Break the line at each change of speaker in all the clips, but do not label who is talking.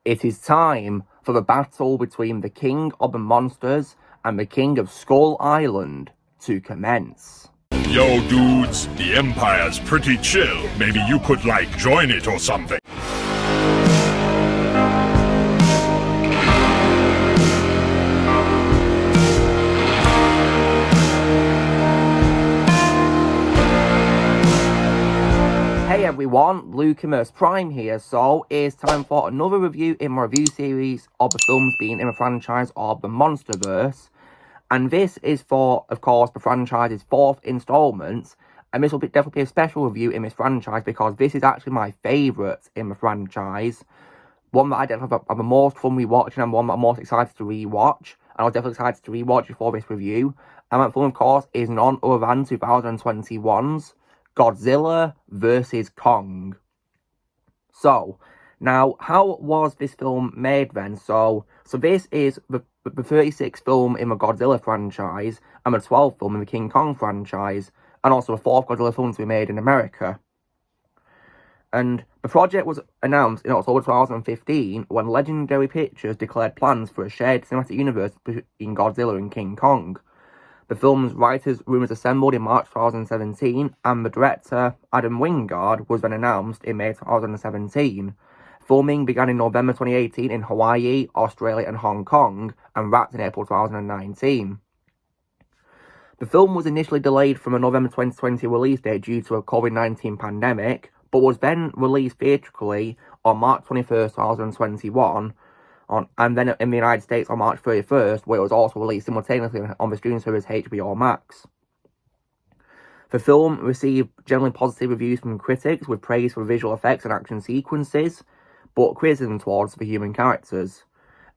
It is time for the battle between the King of the Monsters and the King of Skull Island to commence.
Yo, dudes, the Empire's pretty chill. Maybe you could, join it or something.
Hey everyone, Lucimus Prime here, so it's time for another review in my review series of the films being in the franchise of the Monsterverse. And this is for, of course, the franchise's 4th installment, and this will definitely be a special review in this franchise because this is actually my favourite in the franchise. One that I definitely have the most fun rewatching and one that I'm most excited to rewatch, and I was definitely excited to rewatch before this review. And that film, of course, is none other than 2021's Godzilla vs. Kong. So, now, how was this film made then? So this is the 36th film in the Godzilla franchise, and the 12th film in the King Kong franchise, and also the 4th Godzilla film to be made in America. And the project was announced in October 2015, when Legendary Pictures declared plans for a shared cinematic universe between Godzilla and King Kong. The film's writers' room was assembled in March 2017, and the director, Adam Wingard, was then announced in May 2017. Filming began in November 2018 in Hawaii, Australia and Hong Kong, and wrapped in April 2019. The film was initially delayed from a November 2020 release date due to a COVID-19 pandemic, but was then released theatrically on March 21st, 2021, and then in the United States on March 31st, where it was also released simultaneously on the streaming service HBO Max. The film received generally positive reviews from critics, with praise for visual effects and action sequences, but criticism towards the human characters.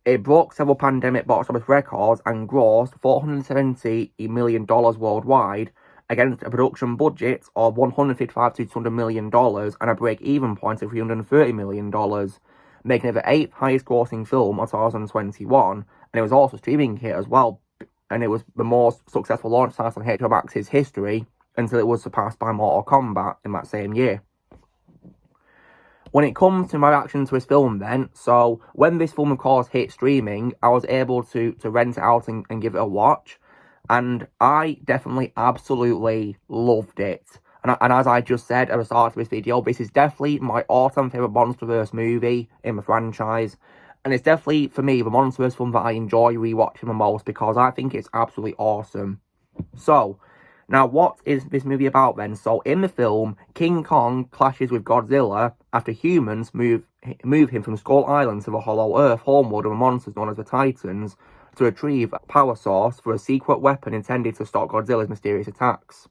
It broke several pandemic box office records and grossed $470 million worldwide, against a production budget of $155 to $200 million and a break-even point of $330 million, making it the 8th highest grossing film of 2021, and it was also a streaming hit as well, and it was the most successful launch title in HBO Max's history until it was surpassed by Mortal Kombat in that same year. When it comes to my reaction to this film then, so when this film of course hit streaming, I was able to rent it out and give it a watch, and I definitely absolutely loved it. And as I just said at the start of this video, this is definitely my all-time favourite Monsterverse movie in the franchise. And it's definitely, for me, the Monsterverse film that I enjoy rewatching the most because I think it's absolutely awesome. So, now what is this movie about then? So, in the film, King Kong clashes with Godzilla after humans move him from Skull Island to the Hollow Earth, homeworld of the monsters known as the Titans, to retrieve a power source for a secret weapon intended to stop Godzilla's mysterious attacks.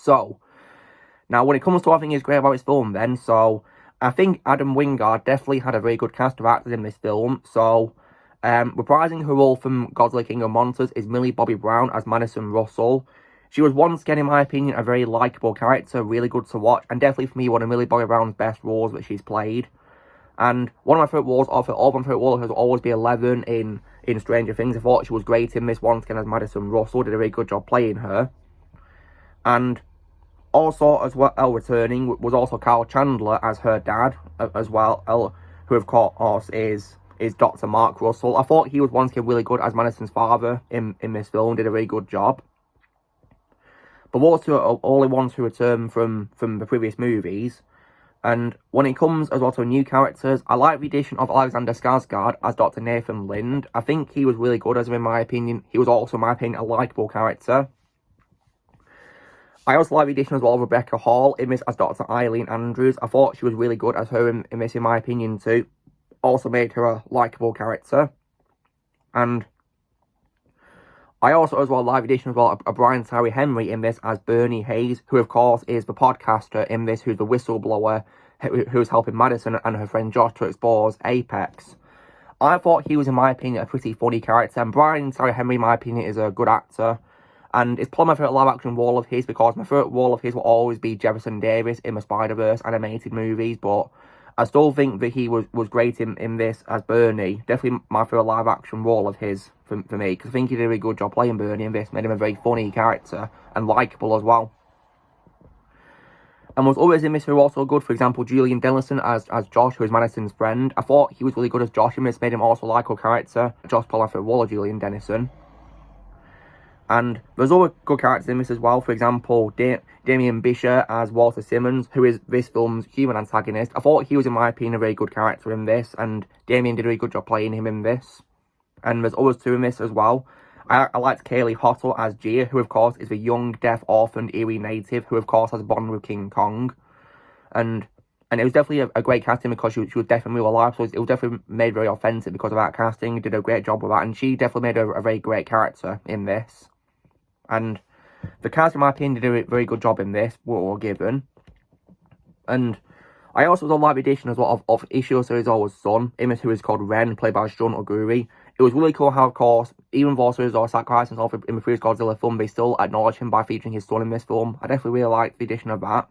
So, now when it comes to what I think is great about this film then, so I think Adam Wingard definitely had a very good cast of actors in this film. So, reprising her role from Godzilla King of Monsters is Millie Bobby Brown as Madison Russell. She was once again, in my opinion, a very likeable character, really good to watch, and definitely for me one of Millie Bobby Brown's best roles that she's played. And one of my favourite roles of her, all of my favourite roles has always been Eleven in Stranger Things. I thought she was great in this once again as Madison Russell, did a very good job playing her. And also, as well, returning was also Carl Chandler as her dad, as well, who of course is Dr. Mark Russell. I thought he was once again really good as Madison's father in this film, did a very good job. But those two are only ones who return from the previous movies. And when it comes as well to new characters, I like the addition of Alexander Skarsgård as Dr. Nathan Lind. I think he was really good as him in my opinion. He was also, in my opinion, a likeable character. I also like the addition as well of Rebecca Hall in this as Dr. Eileen Andrews. I thought she was really good as her in this, in my opinion, too. Also made her a likeable character. And I also as well like the addition as well of Brian Tyree Henry in this as Bernie Hayes, who of course is the podcaster in this, who's the whistleblower, who's helping Madison and her friend Josh to expose Apex. I thought he was, in my opinion, a pretty funny character, and Brian Tyree Henry, in my opinion, is a good actor. And it's probably my favourite live-action role of his, because my favourite role of his will always be Jefferson Davis in the Spider-Verse animated movies, but I still think that he was great in this as Bernie. Definitely my favourite live-action role of his for me, because I think he did a really good job playing Bernie in this, made him a very funny character, and likeable as well. And was others in this who were also good. For example, Julian Dennison as Josh, who is Madison's friend. I thought he was really good as Josh, and this made him also a likeable character. Josh Pollaford Waller, Julian Dennison. And there's other good characters in this as well. For example, Damien Bisher as Walter Simmons, who is this film's human antagonist. I thought he was, in my opinion, a very good character in this, and Damien did a really good job playing him in this. And there's others too in this as well. I liked Kaylee Hottle as Gia, who of course is a young, deaf, orphaned Erie native, who of course has a bond with King Kong. And it was definitely a great casting because she was definitely real alive, so it was definitely made very authentic because of that casting. Did a great job with that, and she definitely made a very great character in this. And the cast, in my opinion, did a very good job in this, what were given. And I also like the addition as well of Ishio Serizawa's son, Imis, who is called Ren, played by Shun Oguri. It was really cool how, of course, even though Serizawa sacrificed himself in the previous Godzilla film, they still acknowledge him by featuring his son in this film. I definitely really liked the addition of that.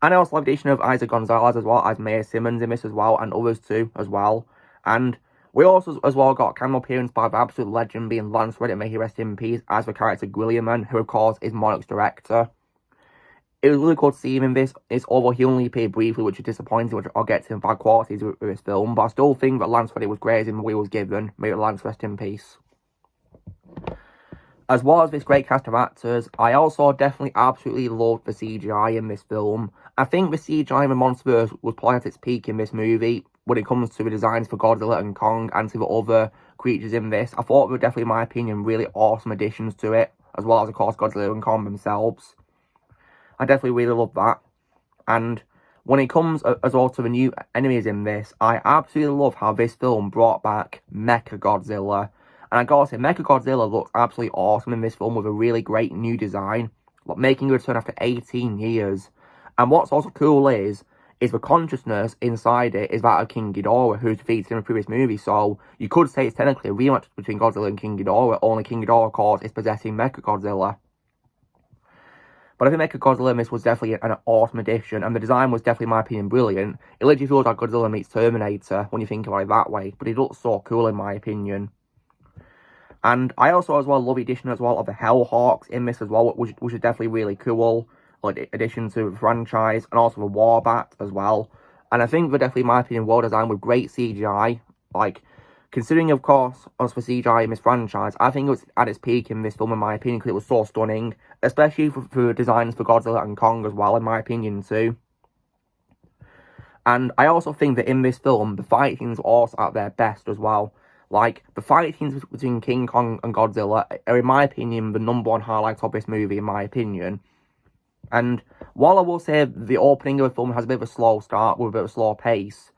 And I also like the addition of Isaac Gonzalez as well as Mayor Simmons in this as well, and others too as well. And we also as well got a cameo appearance by the absolute legend being Lance Reddick, may he rest in peace, as the character Gwilliman, who of course is Monarch's director. It was really cool to see him in this. Although he only appeared briefly, which is disappointing, which I'll get to in bad qualities with this film. But I still think that Lance Reddick was great in the way he was given. May Lance rest in peace. As well as this great cast of actors, I also definitely absolutely loved the CGI in this film. I think the CGI in the Monsterverse was probably at its peak in this movie when it comes to the designs for Godzilla and Kong and to the other creatures in this. I thought they were definitely, in my opinion, really awesome additions to it, as well as, of course, Godzilla and Kong themselves. I definitely really love that. And when it comes as well to the new enemies in this, I absolutely love how this film brought back Mechagodzilla. And I gotta say, Mechagodzilla looks absolutely awesome in this film with a really great new design, making a return after 18 years. And what's also cool is the consciousness inside it is that of King Ghidorah, who's defeated in the previous movie. So you could say it's technically a rematch between Godzilla and King Ghidorah, only King Ghidorah, of course, is possessing Mechagodzilla. But I think Mechagodzilla in this was definitely an awesome addition, and the design was definitely, in my opinion, brilliant. It literally feels like Godzilla meets Terminator when you think about it that way, but it looks so cool in my opinion. And I also as well love the addition as well of the Hellhawks in this as well, which is definitely really cool, like addition to the franchise, and also the Warbat as well. And I think they're definitely, in my opinion, well designed with great CGI. Like, considering, of course, us for CGI in this franchise, I think it was at its peak in this film, in my opinion, because it was so stunning. Especially for designs for Godzilla and Kong as well, in my opinion, too. And I also think that in this film, the fight scenes are also at their best as well. Like, the fight scenes between King Kong and Godzilla are, in my opinion, the #1 highlight of this movie, in my opinion. And while I will say the opening of the film has a bit of a slow start with a bit of a slow pace,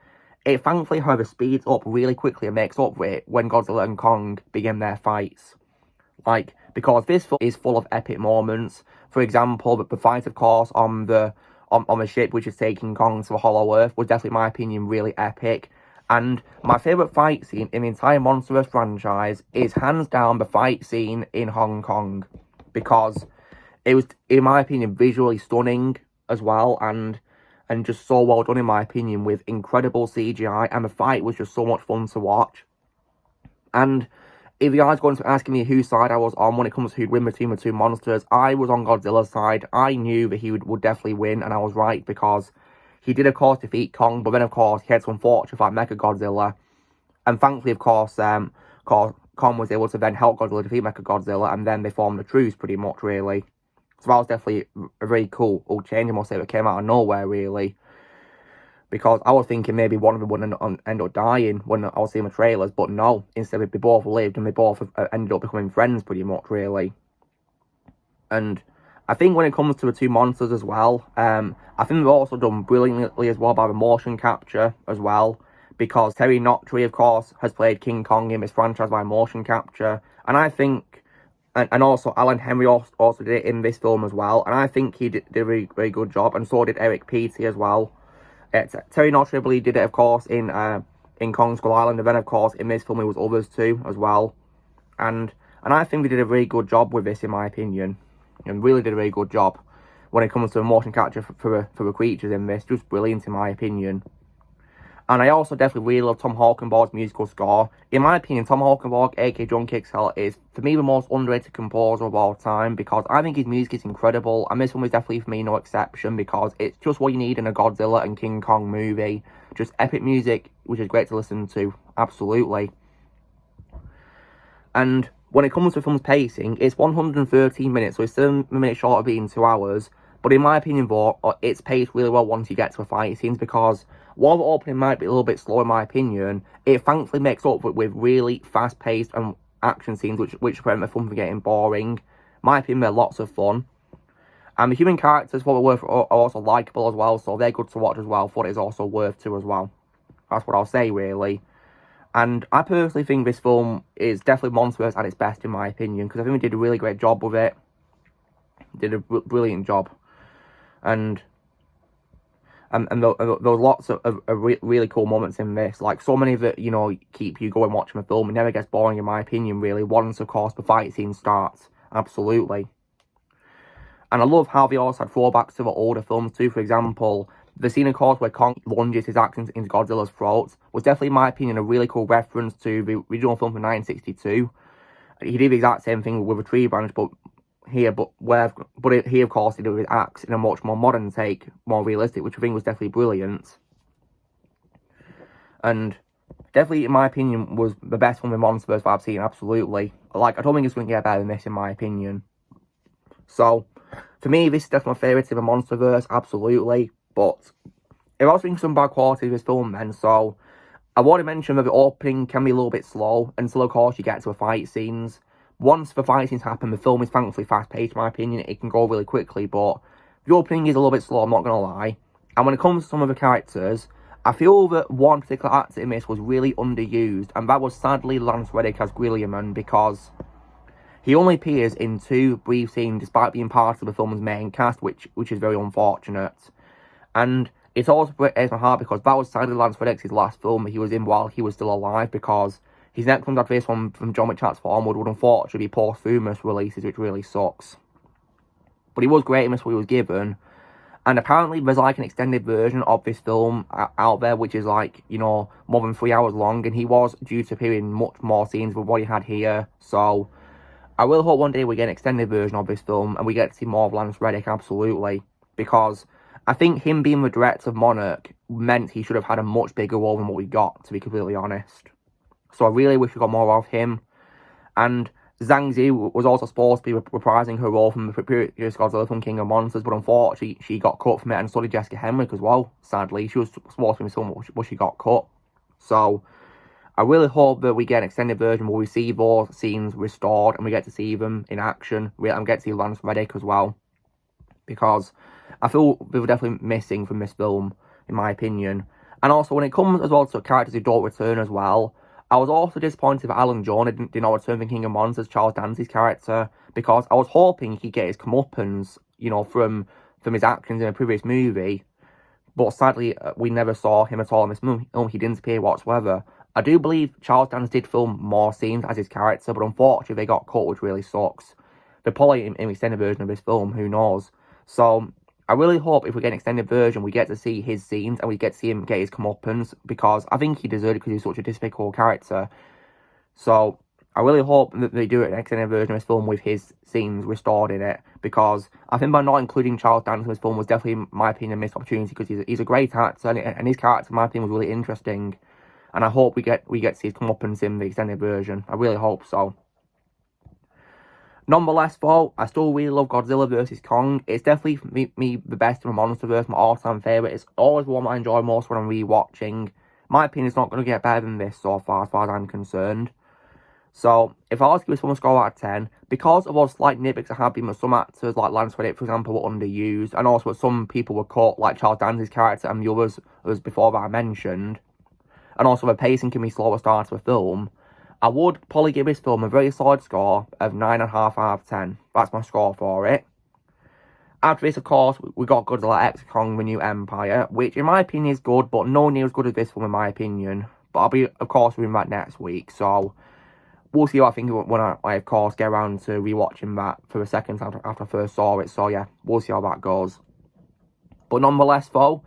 it thankfully, however, speeds up really quickly and makes up for it when Godzilla and Kong begin their fights. Like, because this film is full of epic moments. For example, the fight, of course, on the ship which is taking Kong to the Hollow Earth was definitely, in my opinion, really epic. And my favourite fight scene in the entire Monsterverse franchise is hands down the fight scene in Hong Kong. Because it was, in my opinion, visually stunning as well, and just so well done, in my opinion, with incredible CGI, and the fight was just so much fun to watch. And if you guys going to asking me whose side I was on when it comes to who'd win between the two monsters, I was on Godzilla's side. I knew that he would definitely win, and I was right, because he did, of course, defeat Kong, but then, of course, he had to unfortunately fight Mechagodzilla. And thankfully, of course, Kong was able to then help Godzilla defeat Mechagodzilla, and then they formed a truce, pretty much, really. So that was definitely a very cool change, I must say, that came out of nowhere, really. Because I was thinking maybe one of them would end up dying when I was seeing the trailers, but no. Instead, they both lived, and they both ended up becoming friends, pretty much, really. And I think when it comes to the two monsters as well, I think they've also done brilliantly as well by the motion capture as well. Because Terry Notary, of course, has played King Kong in this franchise by motion capture. And I think, and also Alan Henry also did it in this film as well. And I think he did a very, very good job. And so did Eric Peaty as well. Terry Notary, I believe, did it, of course, in Kong Skull Island. And then, of course, in this film, it was others too as well. And I think they did a very good job with this, in my opinion. And really did a very good job when it comes to motion capture for the creatures in this. Just brilliant, in my opinion. And I also definitely really love Tom Hawkenborg's musical score. In my opinion, Tom Hawkenborg, aka John Kixell, is, for me, the most underrated composer of all time, because I think his music is incredible, and this one was definitely, for me, no exception, because it's just what you need in a Godzilla and King Kong movie. Just epic music, which is great to listen to, absolutely. And when it comes to the film's pacing, it's 113 minutes, so it's 7 minutes short of being 2 hours. But in my opinion, though, it's paced really well once you get to the fight scenes, because while the opening might be a little bit slow in my opinion, it thankfully makes up with really fast-paced and action scenes, which prevent the film from getting boring. In my opinion, they're lots of fun. And the human characters, for what they're worth, are also likeable as well, so they're good to watch as well, for what it's also worth to as well. That's what I'll say, really. And I personally think this film is definitely MonsterVerse at its best, in my opinion, because I think they did a really great job with it. Did a brilliant job. And there was lots of really cool moments in this. Like, so many that, you know, keep you going watching the film. It never gets boring, in my opinion, really. Once, of course, the fight scene starts. Absolutely. And I love how they also had throwbacks to the older films, too. For example, the scene, of course, where Kong lunges his axe into Godzilla's throat was definitely, in my opinion, a really cool reference to the original film from 1962. He did the exact same thing with a tree branch, but here, of course, he did it with axe in a much more modern take, more realistic, which I think was definitely brilliant. And definitely, in my opinion, was the best one with MonsterVerse that I've seen, absolutely. Like, I don't think it's going to get better than this, in my opinion. So, for me, this is definitely my favourite in the MonsterVerse, absolutely. But it also brings some bad quality of this film then, so I've already mentioned that the opening can be a little bit slow until, of course, you get to the fight scenes. Once the fight scenes happen, the film is thankfully fast-paced, in my opinion. It can go really quickly, but the opening is a little bit slow, I'm not going to lie. And when it comes to some of the characters, I feel that one particular actor in this was really underused, and that was sadly Lance Reddick as Guilliman, because he only appears in 2 brief scenes despite being part of the film's main cast, which is very unfortunate. And it's also breaks my heart because that was sadly Lance Reddick's last film that he was in while he was still alive, because his next one after this one from John Wick Chapter 4 onward would unfortunately be posthumous releases, which really sucks. But he was great in this, what he was given. And apparently there's like an extended version of this film out there, which is like, you know, more than 3 hours long, and he was due to appear in much more scenes with what he had here. So I will hope one day we get an extended version of this film and we get to see more of Lance Reddick, absolutely. Because I think him being the director of Monarch meant he should have had a much bigger role than what we got, to be completely honest. So I really wish we got more of him. And Zhang Zi was also supposed to be reprising her role from the previous Godzilla film King of Monsters, but unfortunately she got cut from it, and so did Jessica Henwick as well, sadly. She was supposed to be someone, but she got cut. So I really hope that we get an extended version where we see those scenes restored and we get to see them in action. And get to see Lance Reddick as well. Because I feel they were definitely missing from this film, in my opinion. And also, when it comes as well to characters who don't return as well, I was also disappointed that Alan Jonah did not return from King of Monsters, Charles Dance's character, because I was hoping he could get his comeuppance, you know, from his actions in a previous movie. But sadly, we never saw him at all in this movie. He didn't appear whatsoever. I do believe Charles Dance did film more scenes as his character, but unfortunately they got cut, which really sucks. They're probably in an extended version of this film, who knows. So I really hope if we get an extended version, we get to see his scenes and we get to see him get his comeuppance, because I think he deserved it because he's such a despicable character. So I really hope that they do an extended version of this film with his scenes restored in it, because I think by not including Charles Dance in this film was definitely, in my opinion, a missed opportunity, because he's a great actor and his character, in my opinion, was really interesting. And I hope we get to see his comeuppance in the extended version. I really hope so. Nonetheless, though, I still really love Godzilla vs. Kong. It's definitely me the best in the MonsterVerse, my all-time favourite. It's always the one I enjoy most when I'm rewatching. My opinion is not going to get better than this so far, as far as I'm concerned. So, if I was to give this one a score out of 10, because of all the slight nitpicks I have been with some actors, like Lance Reddick, for example, were underused, and also some people were cut, like Charles Dance's character and the others before that I mentioned, and also the pacing can be slower start to a film, I would probably give this film a very solid score of 9.5 out of 10. That's my score for it. After this, of course, we got Godzilla X Kong: The New Empire, which in my opinion is good, but no near as good as this film in my opinion. But I'll be, of course, reviewing that next week, so we'll see what I think when I of course, get around to rewatching that for a second after I first saw it. So yeah, we'll see how that goes. But nonetheless, though,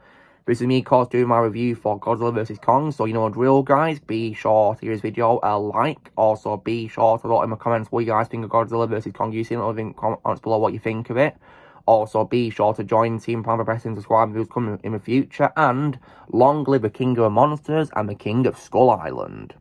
This is me, of course, doing my review for Godzilla vs. Kong. So, you know the drill, guys. Be sure to give this video a like. Also, be sure to vote in the comments what you guys think of Godzilla vs. Kong. You see in the comments below what you think of it. Also, be sure to join Team Plan by pressing subscribe videos coming in the future. And long live the King of the Monsters and the King of Skull Island.